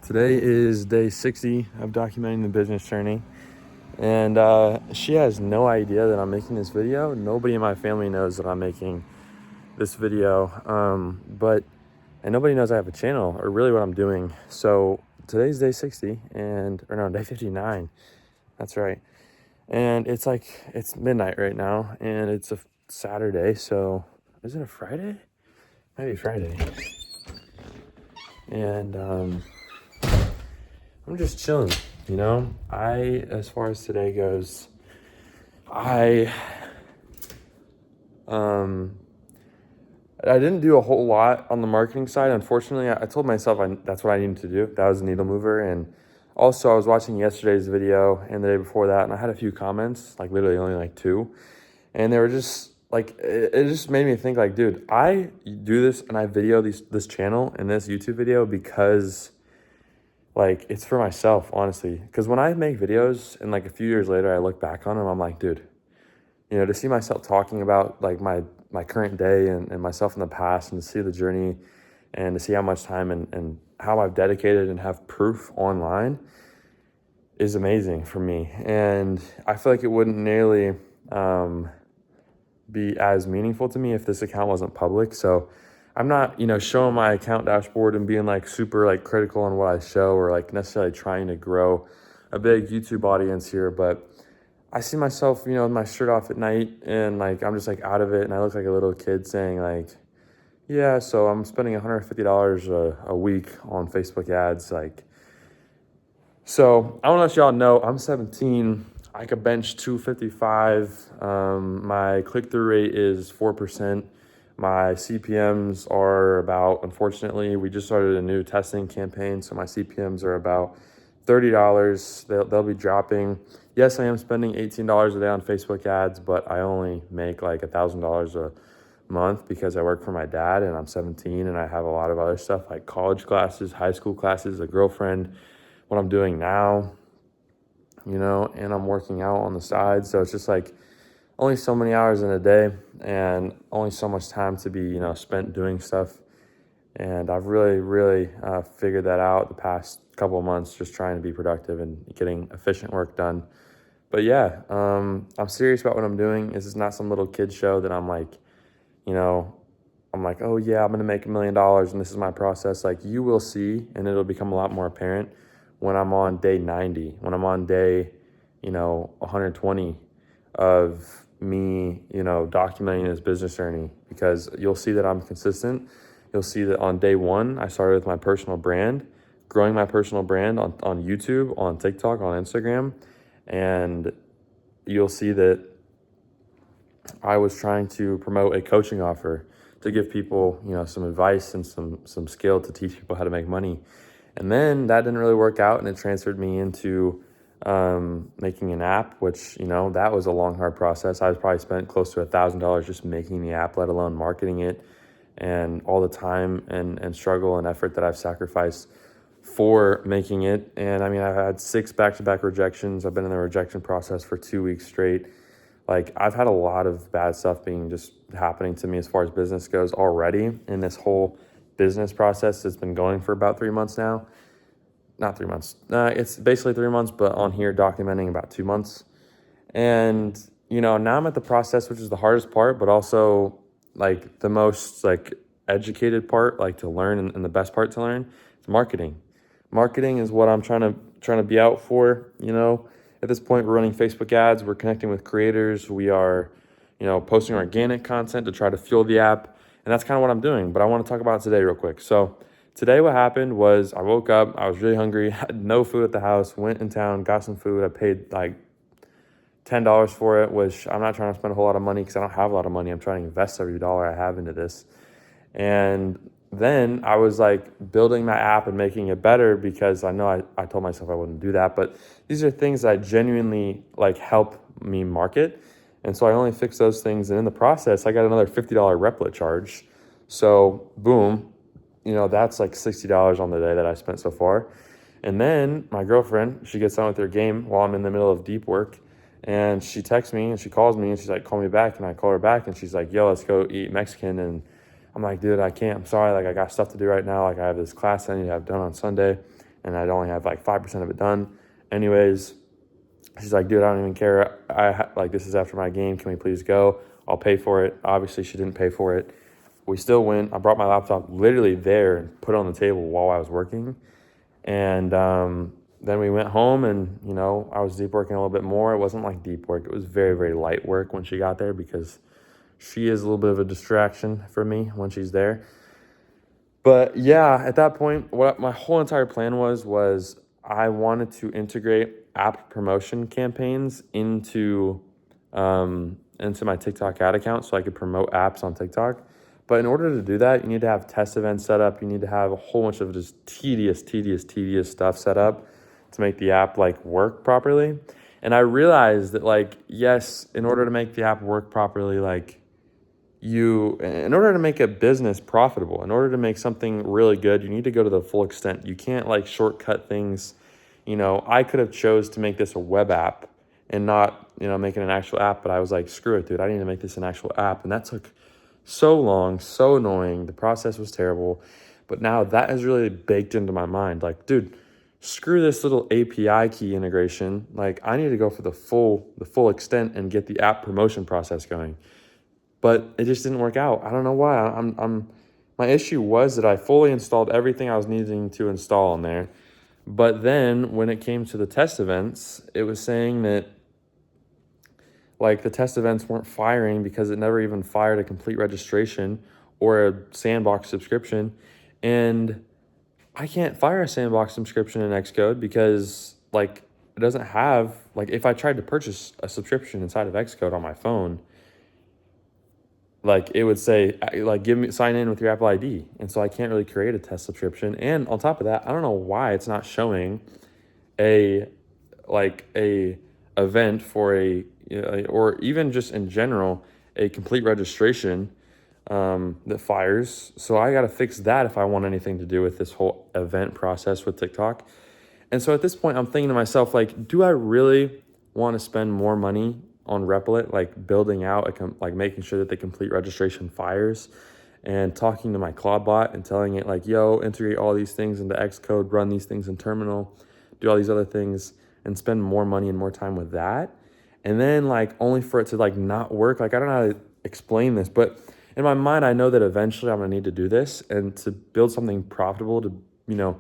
Today is day 60 of documenting the business journey, and she has no idea that I'm making this video. Nobody in my family knows that I'm making this video, and nobody knows I have a channel or really what I'm doing. So today's day 60 day 59. That's right. And it's midnight right now, and it's a Saturday. So is it a Friday? Maybe Friday. And I'm just chilling, as far as today goes, I didn't do a whole lot on the marketing side. Unfortunately, I told myself that's what I needed to do. That was a needle mover. And also I was watching yesterday's video and the day before that, and I had a few comments, like literally only like two. And they were just like, it just made me think like, dude, I do this and I video this channel and this YouTube video because like it's for myself, honestly. Because when I make videos and like a few years later I look back on them, I'm like, dude, to see myself talking about like my current day and myself in the past, and to see the journey and to see how much time and how I've dedicated and have proof online is amazing for me. And I feel like it wouldn't nearly be as meaningful to me if this account wasn't public. So I'm not, showing my account dashboard and being like super like critical on what I show or like necessarily trying to grow a big YouTube audience here, but I see myself, with my shirt off at night and like I'm just like out of it, and I look like a little kid saying like, yeah, so I'm spending $150 a week on Facebook ads. Like, so I want to let y'all know I'm 17. I could bench 255. My click-through rate is 4%. My CPMs are about, unfortunately, we just started a new testing campaign, so my CPMs are about $30. They'll be dropping. Yes, I am spending $18 a day on Facebook ads, but I only make like $1,000 a month because I work for my dad and I'm 17 and I have a lot of other stuff like college classes, high school classes, a girlfriend, what I'm doing now, and I'm working out on the side. So it's just like only so many hours in a day and only so much time to be, spent doing stuff. And I've really figured that out the past couple of months, just trying to be productive and getting efficient work done. But yeah, I'm serious about what I'm doing. This is not some little kid show that I'm like, I'm like, oh yeah, I'm going to make $1 million and this is my process. Like, you will see, and it'll become a lot more apparent when I'm on day 90, when I'm on day, 120 of me, documenting this business journey, because you'll see that I'm consistent. You'll see that on day one, I started with my personal brand, growing my personal brand on YouTube, on TikTok, on Instagram. And you'll see that I was trying to promote a coaching offer to give people, some advice and some skill to teach people how to make money. And then that didn't really work out, and it transferred me into making an app, which, that was a long, hard process. I probably spent close to $1,000 just making the app, let alone marketing it, and all the time and struggle and effort that I've sacrificed for making it. And I mean, I've had 6 back-to-back rejections. I've been in the rejection process for 2 weeks straight. Like, I've had a lot of bad stuff being just happening to me as far as business goes already. And this whole business process has been going for about 3 months now. Not 3 months. It's basically 3 months, but on here documenting about 2 months. And, now I'm at the process, which is the hardest part, but also like the most like educated part, like to learn, and the best part to learn. It's marketing. Marketing is what I'm trying to be out for. At this point, we're running Facebook ads. We're connecting with creators. We are, posting organic content to try to fuel the app. And that's kind of what I'm doing. But I want to talk about today real quick. So today what happened was I woke up. I was really hungry. Had no food at the house. Went in town, got some food. I paid like $10 for it, which I'm not trying to spend a whole lot of money because I don't have a lot of money. I'm trying to invest every dollar I have into this. And then I was like building my app and making it better, because I know I told myself I wouldn't do that, but these are things that genuinely like help me market. And so I only fixed those things. And in the process, I got another $50 Replit charge. So boom, that's like $60 on the day that I spent so far. And then my girlfriend, she gets on with her game while I'm in the middle of deep work. And she texts me and she calls me and she's like, call me back. And I call her back and she's like, yo, let's go eat Mexican. And I'm like, dude, I can't. I'm sorry. Like, I got stuff to do right now. Like, I have this class I need to have done on Sunday. and I'd only have like 5% of it done. Anyways, she's like, dude, I don't even care. Like, this is after my game. Can we please go? I'll pay for it. Obviously, she didn't pay for it. We still went. I brought my laptop literally there and put it on the table while I was working. And then we went home, and, I was deep working a little bit more. It wasn't like deep work. It was very, very light work when she got there, because she is a little bit of a distraction for me when she's there. But yeah, at that point, what my whole entire plan was I wanted to integrate app promotion campaigns into my TikTok ad account so I could promote apps on TikTok. But in order to do that, you need to have test events set up. You need to have a whole bunch of just tedious stuff set up to make the app like work properly. And I realized that, like, yes, in order to make the app work properly, like, in order to make a business profitable, in order to make something really good, you need to go to the full extent. You can't like shortcut things. I could have chose to make this a web app and not, making an actual app, but I was like, screw it, dude, I need to make this an actual app. And that took so long, so annoying. The process was terrible. But now that is really baked into my mind. Like, dude, screw this little API key integration. Like, I need to go for the full extent and get the app promotion process going. But it just didn't work out. I don't know why. My issue was that I fully installed everything I was needing to install in there. But then when it came to the test events, it was saying that, like, the test events weren't firing because it never even fired a complete registration or a Sandbox subscription. And I can't fire a Sandbox subscription in Xcode because, like, it doesn't have, like, if I tried to purchase a subscription inside of Xcode on my phone, like, it would say, like, sign in with your Apple ID. And so I can't really create a test subscription. And on top of that, I don't know why it's not showing a event for or even just in general, a complete registration that fires. So I got to fix that if I want anything to do with this whole event process with TikTok. And so at this point, I'm thinking to myself, like, do I really want to spend more money on Replit, like building out, like making sure that the complete registration fires, and talking to my Claude bot and telling it, like, yo, integrate all these things into Xcode, run these things in terminal, do all these other things, and spend more money and more time with that? And then, like, only for it to, like, not work. Like, I don't know how to explain this, but in my mind, I know that eventually I'm going to need to do this, and to build something profitable, to,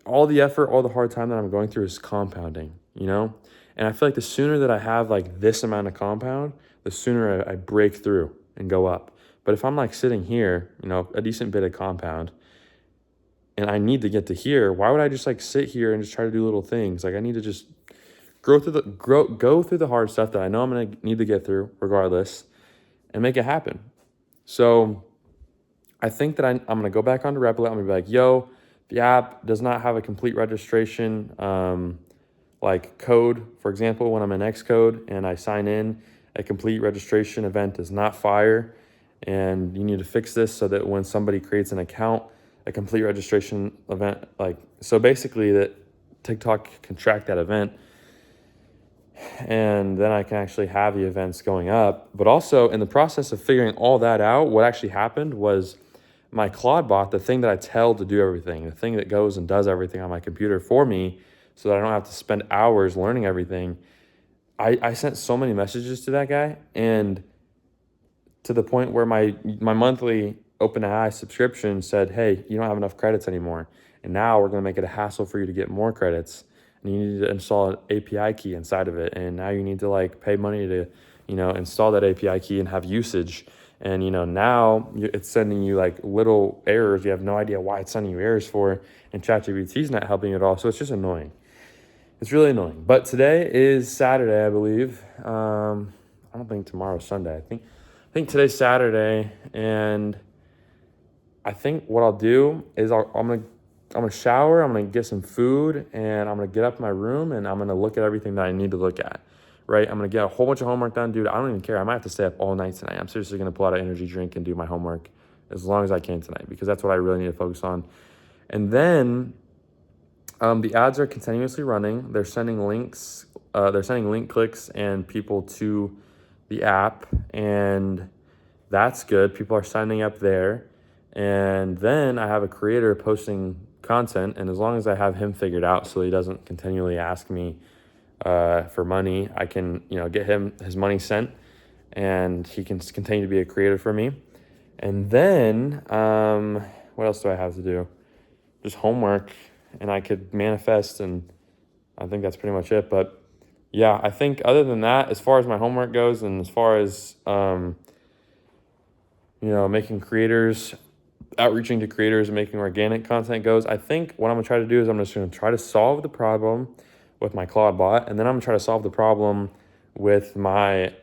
all the effort, all the hard time that I'm going through is compounding, And I feel like the sooner that I have, like, this amount of compound, the sooner I break through and go up. But if I'm, like, sitting here, a decent bit of compound, and I need to get to here, why would I just, like, sit here and just try to do little things? Like, I need to just go through the hard stuff that I know I'm going to need to get through regardless, and make it happen. So I think that I'm going to go back onto Replit. I'm going to be like, yo, the app does not have a complete registration like code. For example, when I'm in Xcode and I sign in, a complete registration event does not fire. And you need to fix this so that when somebody creates an account, a complete registration event, so basically that TikTok can track that event, and then I can actually have the events going up. But also, in the process of figuring all that out, what actually happened was my Claude bot, the thing that I tell to do everything, the thing that goes and does everything on my computer for me so that I don't have to spend hours learning everything, I sent so many messages to that guy, and to the point where my monthly OpenAI subscription said, hey, you don't have enough credits anymore, and now we're going to make it a hassle for you to get more credits, and you need to install an API key inside of it, and now you need to, like, pay money to install that API key and have usage. And now it's sending you, like, little errors. You have no idea why it's sending you errors for, and ChatGPT's not helping you at all. So it's just annoying. It's really annoying. But today is Saturday, I believe. I don't think tomorrow's Sunday. I think today's Saturday, and I think what I'll do is I'm gonna shower. I'm gonna get some food, and I'm gonna get up in my room, and I'm gonna look at everything that I need to look at. Right? I'm gonna get a whole bunch of homework done, dude. I don't even care. I might have to stay up all night tonight. I'm seriously gonna pull out an energy drink and do my homework as long as I can tonight, because that's what I really need to focus on. And then the ads are continuously running. They're sending links. They're sending link clicks and people to the app, and that's good. People are signing up there. And then I have a creator posting content, and as long as I have him figured out so he doesn't continually ask me for money, I can, get him his money sent, and he can continue to be a creator for me. And then, what else do I have to do? Just homework, and I could manifest, and I think that's pretty much it. But yeah, I think other than that, as far as my homework goes, and as far as, making creators, outreaching to creators and making organic content goes, I think what I'm gonna try to do is I'm just gonna try to solve the problem with my Claude bot, and then I'm gonna try to solve the problem with my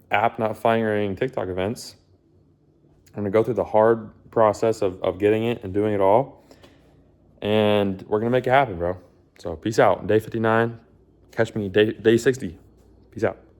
app not firing TikTok events. I'm gonna go through the hard process of getting it and doing it all, and we're gonna make it happen, bro. So peace out. Day 59. Catch me day 60. Peace out.